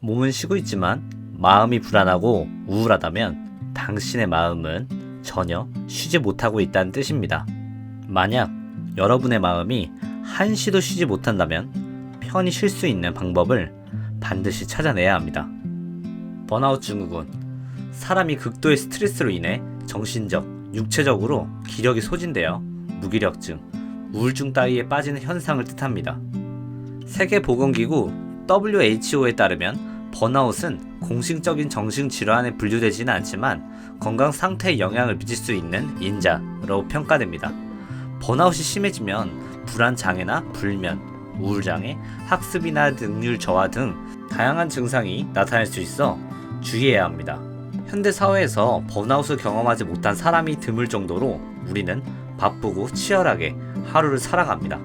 몸은 쉬고 있지만 마음이 불안하고 우울하다면 당신의 마음은 전혀 쉬지 못하고 있다는 뜻입니다. 만약 여러분의 마음이 한시도 쉬지 못한다면 편히 쉴 수 있는 방법을 반드시 찾아내야 합니다. 번아웃 증후군, 사람이 극도의 스트레스로 인해 정신적, 육체적으로 기력이 소진되어 무기력증, 우울증 따위에 빠지는 현상을 뜻합니다. 세계보건기구 WHO에 따르면 번아웃은 공식적인 정신질환에 분류되지는 않지만 건강 상태에 영향을 미칠 수 있는 인자로 평가됩니다. 번아웃이 심해지면 불안장애나 불면, 우울장애, 학습이나 능률 저하 등 다양한 증상이 나타날 수 있어 주의해야 합니다. 현대 사회에서 번아웃을 경험하지 못한 사람이 드물 정도로 우리는 바쁘고 치열하게 하루를 살아갑니다.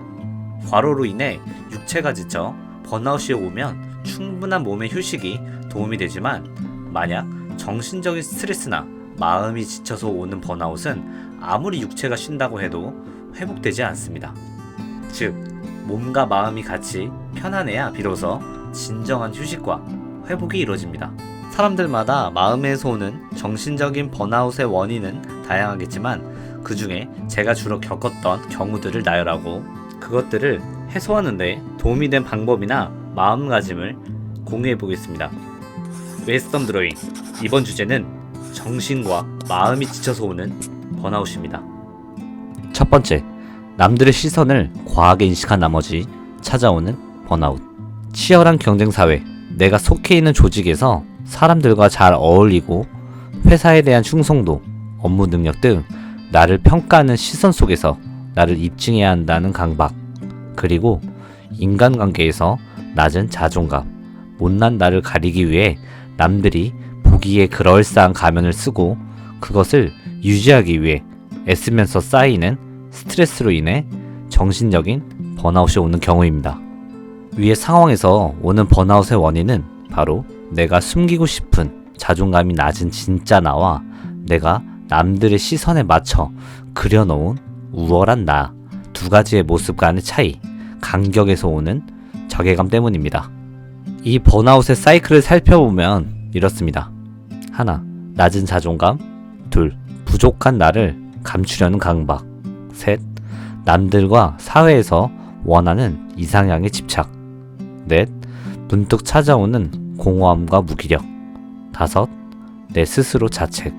과로로 인해 육체가 지쳐 번아웃이 오면 충분한 몸의 휴식이 도움이 되지만 만약 정신적인 스트레스나 마음이 지쳐서 오는 번아웃은 아무리 육체가 쉰다고 해도 회복되지 않습니다. 즉, 몸과 마음이 같이 편안해야 비로소 진정한 휴식과 회복이 이루어집니다. 사람들마다 마음에서 오는 정신적인 번아웃의 원인은 다양하겠지만 그 중에 제가 주로 겪었던 경우들을 나열하고 그것들을 해소하는데 도움이 된 방법이나 마음가짐을 공유해 보겠습니다. 웨스턴 드로잉, 이번 주제는 정신과 마음이 지쳐서 오는 번아웃입니다. 첫 번째, 남들의 시선을 과하게 인식한 나머지 찾아오는 번아웃. 치열한 경쟁사회, 내가 속해 있는 조직에서 사람들과 잘 어울리고 회사에 대한 충성도, 업무 능력 등 나를 평가하는 시선 속에서 나를 입증해야 한다는 강박, 그리고 인간관계에서 낮은 자존감, 못난 나를 가리기 위해 남들이 보기에 그럴싸한 가면을 쓰고 그것을 유지하기 위해 애쓰면서 쌓이는 스트레스로 인해 정신적인 번아웃이 오는 경우입니다. 위의 상황에서 오는 번아웃의 원인은 바로 내가 숨기고 싶은 자존감이 낮은 진짜 나와 내가 남들의 시선에 맞춰 그려놓은 우월한 나 두 가지의 모습 간의 차이, 간격에서 오는 자괴감 때문입니다. 이 번아웃의 사이클을 살펴보면 이렇습니다. 하나, 낮은 자존감. 둘, 부족한 나를 감추려는 강박. 셋, 남들과 사회에서 원하는 이상향에 집착. 넷, 문득 찾아오는 공허함과 무기력. 다섯, 내 스스로 자책.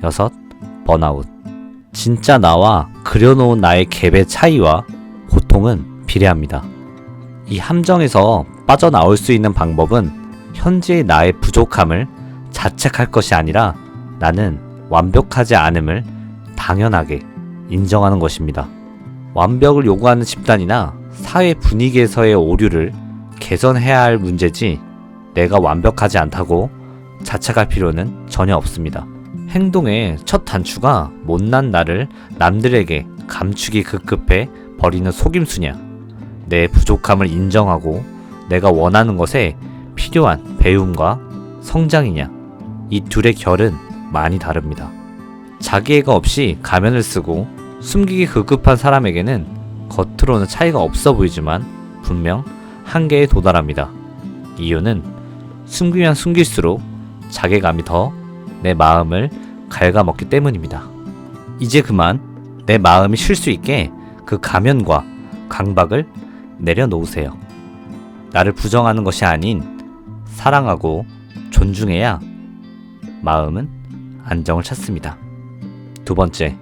여섯, 번아웃. 진짜 나와 그려놓은 나의 갭의 차이와 고통은 비례합니다. 이 함정에서 빠져나올 수 있는 방법은 현재의 나의 부족함을 자책할 것이 아니라 나는 완벽하지 않음을 당연하게 인정하는 것입니다. 완벽을 요구하는 집단이나 사회 분위기에서의 오류를 개선해야 할 문제지 내가 완벽하지 않다고 자책할 필요는 전혀 없습니다. 행동의 첫 단추가 못난 나를 남들에게 감추기 급급해 버리는 속임수냐, 내 부족함을 인정하고 내가 원하는 것에 필요한 배움과 성장이냐, 이 둘의 결은 많이 다릅니다. 자기애가 없이 가면을 쓰고 숨기기 급급한 사람에게는 겉으로는 차이가 없어 보이지만 분명 한계에 도달합니다. 이유는 숨기면 숨길수록 자괴감이 더 내 마음을 갉아먹기 때문입니다. 이제 그만 내 마음이 쉴 수 있게 그 가면과 강박을 내려놓으세요. 나를 부정하는 것이 아닌 사랑하고 존중해야 마음은 안정을 찾습니다. 두 번째,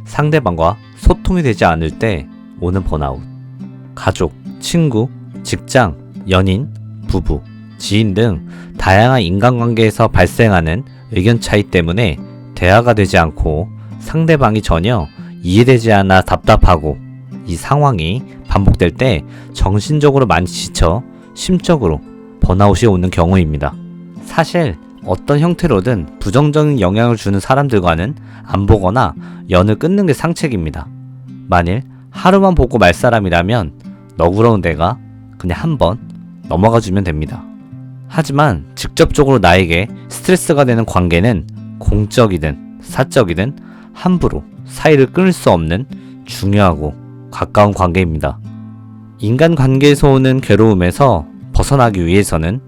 상대방과 소통이 되지 않을 때 오는 번아웃. 가족, 친구, 직장, 연인, 부부, 지인 등 다양한 인간관계에서 발생하는 의견 차이 때문에 대화가 되지 않고 상대방이 전혀 이해되지 않아 답답하고 이 상황이 반복될 때 정신적으로 많이 지쳐 심적으로 번아웃이 오는 경우입니다. 사실 어떤 형태로든 부정적인 영향을 주는 사람들과는 안 보거나 연을 끊는 게 상책입니다. 만일 하루만 보고 말 사람이라면 너그러운 내가 그냥 한번 넘어가 주면 됩니다. 하지만 직접적으로 나에게 스트레스가 되는 관계는 공적이든 사적이든 함부로 사이를 끊을 수 없는 중요하고 가까운 관계입니다. 인간관계에서 오는 괴로움에서 벗어나기 위해서는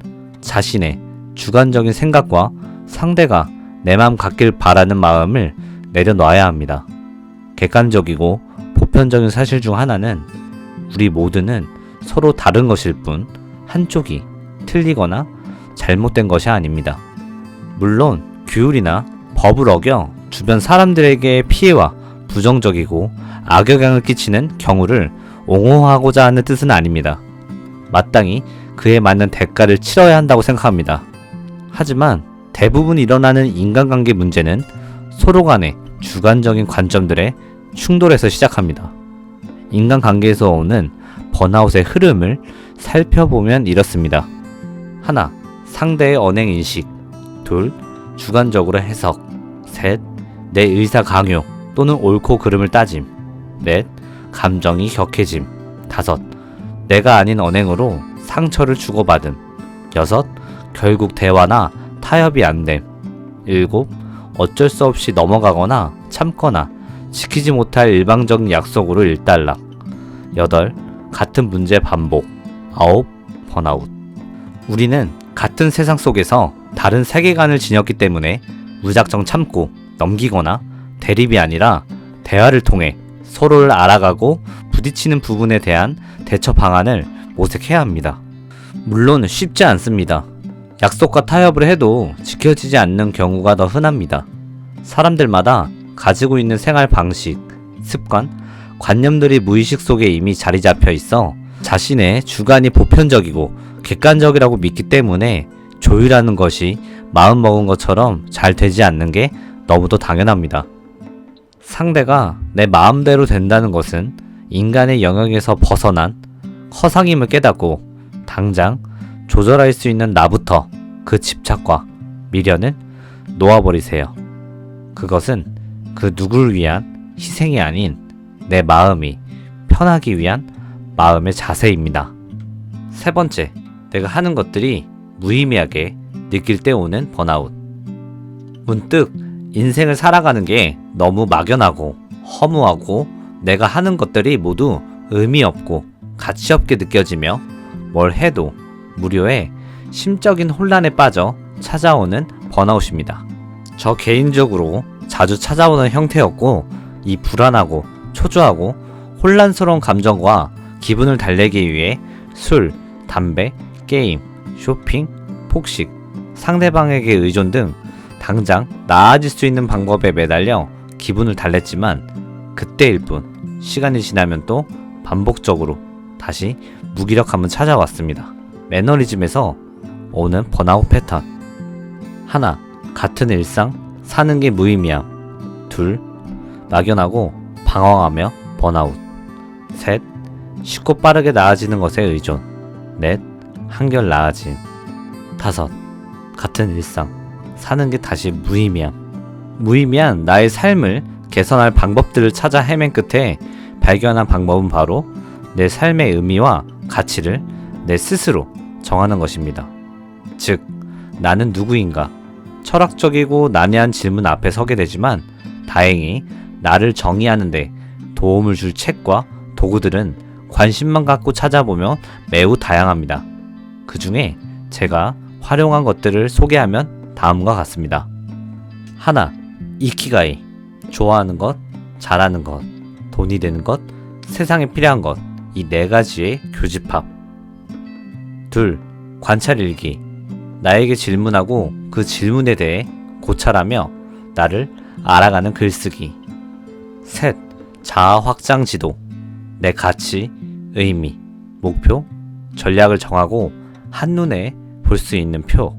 자신의 주관적인 생각과 상대가 내 마음 같길 바라는 마음을 내려놔야 합니다. 객관적이고 보편적인 사실 중 하나는 우리 모두는 서로 다른 것일 뿐 한쪽이 틀리거나 잘못된 것이 아닙니다. 물론 규율이나 법을 어겨 주변 사람들에게 피해와 부정적이고 악영향을 끼치는 경우를 옹호하고자 하는 뜻은 아닙니다. 마땅히 그에 맞는 대가를 치러야 한다고 생각합니다. 하지만 대부분 일어나는 인간관계 문제는 서로 간의 주관적인 관점들의 충돌에서 시작합니다. 인간관계에서 오는 번아웃의 흐름을 살펴보면 이렇습니다. 하나, 상대의 언행인식. 둘, 주관적으로 해석. 셋, 내 의사 강요 또는 옳고 그름을 따짐. 넷, 감정이 격해짐. 다섯, 내가 아닌 언행으로 상처를 주고받음. 여섯, 결국 대화나 타협이 안됨. 일곱, 어쩔 수 없이 넘어가거나 참거나 지키지 못할 일방적인 약속으로 일단락. 여덟, 같은 문제 반복. 아홉, 번아웃. 우리는 같은 세상 속에서 다른 세계관을 지녔기 때문에 무작정 참고 넘기거나 대립이 아니라 대화를 통해 서로를 알아가고 부딪히는 부분에 대한 대처 방안을 모색해야 합니다. 물론 쉽지 않습니다. 약속과 타협을 해도 지켜지지 않는 경우가 더 흔합니다. 사람들마다 가지고 있는 생활 방식, 습관, 관념들이 무의식 속에 이미 자리 잡혀 있어 자신의 주관이 보편적이고 객관적이라고 믿기 때문에 조율하는 것이 마음먹은 것처럼 잘 되지 않는 게 너무도 당연합니다. 상대가 내 마음대로 된다는 것은 인간의 영역에서 벗어난 허상임을 깨닫고 당장 조절할 수 있는 나부터 그 집착과 미련을 놓아버리세요. 그것은 그 누구를 위한 희생이 아닌 내 마음이 편하기 위한 마음의 자세입니다. 세 번째, 내가 하는 것들이 무의미하게 느낄 때 오는 번아웃. 문득 인생을 살아가는 게 너무 막연하고 허무하고 내가 하는 것들이 모두 의미 없고 가치 없게 느껴지며 뭘 해도 무료의 심적인 혼란에 빠져 찾아오는 번아웃입니다. 저 개인적으로 자주 찾아오는 형태였고 이 불안하고 초조하고 혼란스러운 감정과 기분을 달래기 위해 술, 담배, 게임, 쇼핑, 폭식, 상대방에게 의존 등 당장 나아질 수 있는 방법에 매달려 기분을 달랬지만 그때일 뿐 시간이 지나면 또 반복적으로 다시 무기력함은 찾아왔습니다. 매너리즘에서 오는 번아웃 패턴. 하나, 같은 일상 사는 게 무의미함. 둘, 막연하고 방황하며 번아웃. 셋, 쉽고 빠르게 나아지는 것에 의존. 넷, 한결 나아짐. 다섯, 같은 일상 사는 게 다시 무의미함. 무의미한 나의 삶을 개선할 방법들을 찾아 헤맨 끝에 발견한 방법은 바로 내 삶의 의미와 가치를 내 스스로 정하는 것입니다. 즉, 나는 누구인가? 철학적이고 난해한 질문 앞에 서게 되지만 다행히 나를 정의하는데 도움을 줄 책과 도구들은 관심만 갖고 찾아보면 매우 다양합니다. 그 중에 제가 활용한 것들을 소개하면 다음과 같습니다. 하나, 이키가이. 좋아하는 것, 잘하는 것, 돈이 되는 것, 세상에 필요한 것. 이 네 가지의 교집합. 둘, 관찰일기. 나에게 질문하고 그 질문에 대해 고찰하며 나를 알아가는 글쓰기. 셋, 자아 확장 지도. 내 가치, 의미, 목표, 전략을 정하고 한눈에 볼 수 있는 표.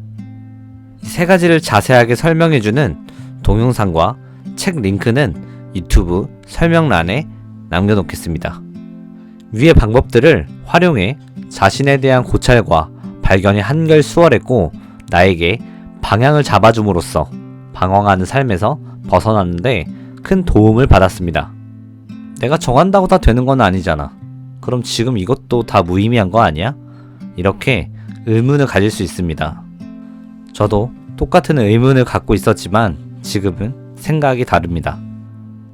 이 세 가지를 자세하게 설명해주는 동영상과 책 링크는 유튜브 설명란에 남겨놓겠습니다. 위의 방법들을 활용해 자신에 대한 고찰과 발견이 한결 수월했고 나에게 방향을 잡아줌으로써 방황하는 삶에서 벗어났는데 큰 도움을 받았습니다. 내가 정한다고 다 되는 건 아니잖아. 그럼 지금 이것도 다 무의미한 거 아니야? 이렇게 의문을 가질 수 있습니다. 저도 똑같은 의문을 갖고 있었지만 지금은 생각이 다릅니다.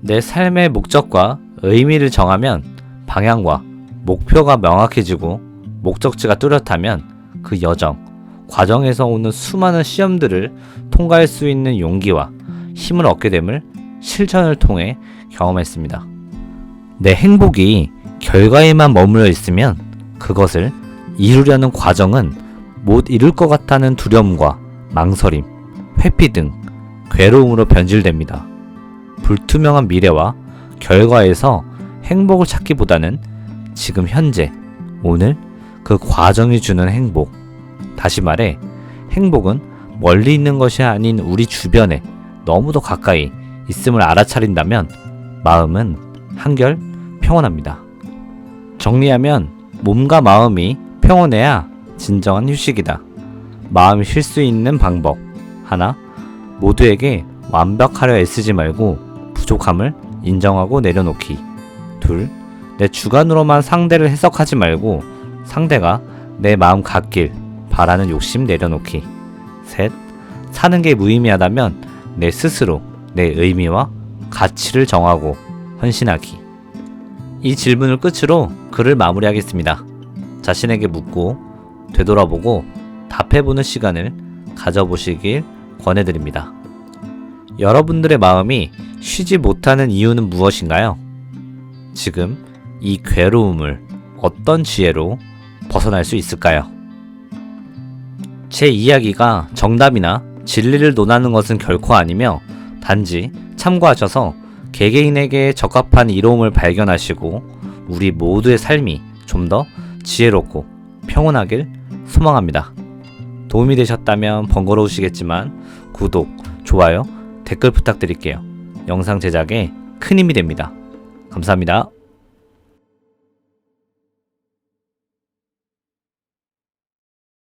내 삶의 목적과 의미를 정하면 방향과 목표가 명확해지고 목적지가 뚜렷하면 그 여정, 과정에서 오는 수많은 시험들을 통과할 수 있는 용기와 힘을 얻게 됨을 실천을 통해 경험했습니다. 내 행복이 결과에만 머물러 있으면 그것을 이루려는 과정은 못 이룰 것 같다는 두려움과 망설임, 회피 등 괴로움으로 변질됩니다. 불투명한 미래와 결과에서 행복을 찾기보다는 지금 현재, 오늘 그 과정이 주는 행복, 다시 말해 행복은 멀리 있는 것이 아닌 우리 주변에 너무도 가까이 있음을 알아차린다면 마음은 한결 평온합니다. 정리하면 몸과 마음이 평온해야 진정한 휴식이다. 마음이 쉴 수 있는 방법 하나, 모두에게 완벽하려 애쓰지 말고 부족함을 인정하고 내려놓기. 둘, 내 주관으로만 상대를 해석하지 말고 상대가 내 마음 같길 바라는 욕심 내려놓기. 셋, 사는 게 무의미하다면 내 스스로 내 의미와 가치를 정하고 헌신하기. 이 질문을 끝으로 글을 마무리하겠습니다. 자신에게 묻고 되돌아보고 답해보는 시간을 가져보시길 권해드립니다. 여러분들의 마음이 쉬지 못하는 이유는 무엇인가요? 지금 이 괴로움을 어떤 지혜로 벗어날 수 있을까요? 제 이야기가 정답이나 진리를 논하는 것은 결코 아니며 단지 참고하셔서 개개인에게 적합한 이로움을 발견하시고 우리 모두의 삶이 좀 더 지혜롭고 평온하길 소망합니다. 도움이 되셨다면 번거로우시겠지만 구독, 좋아요, 댓글 부탁드릴게요. 영상 제작에 큰 힘이 됩니다. 감사합니다.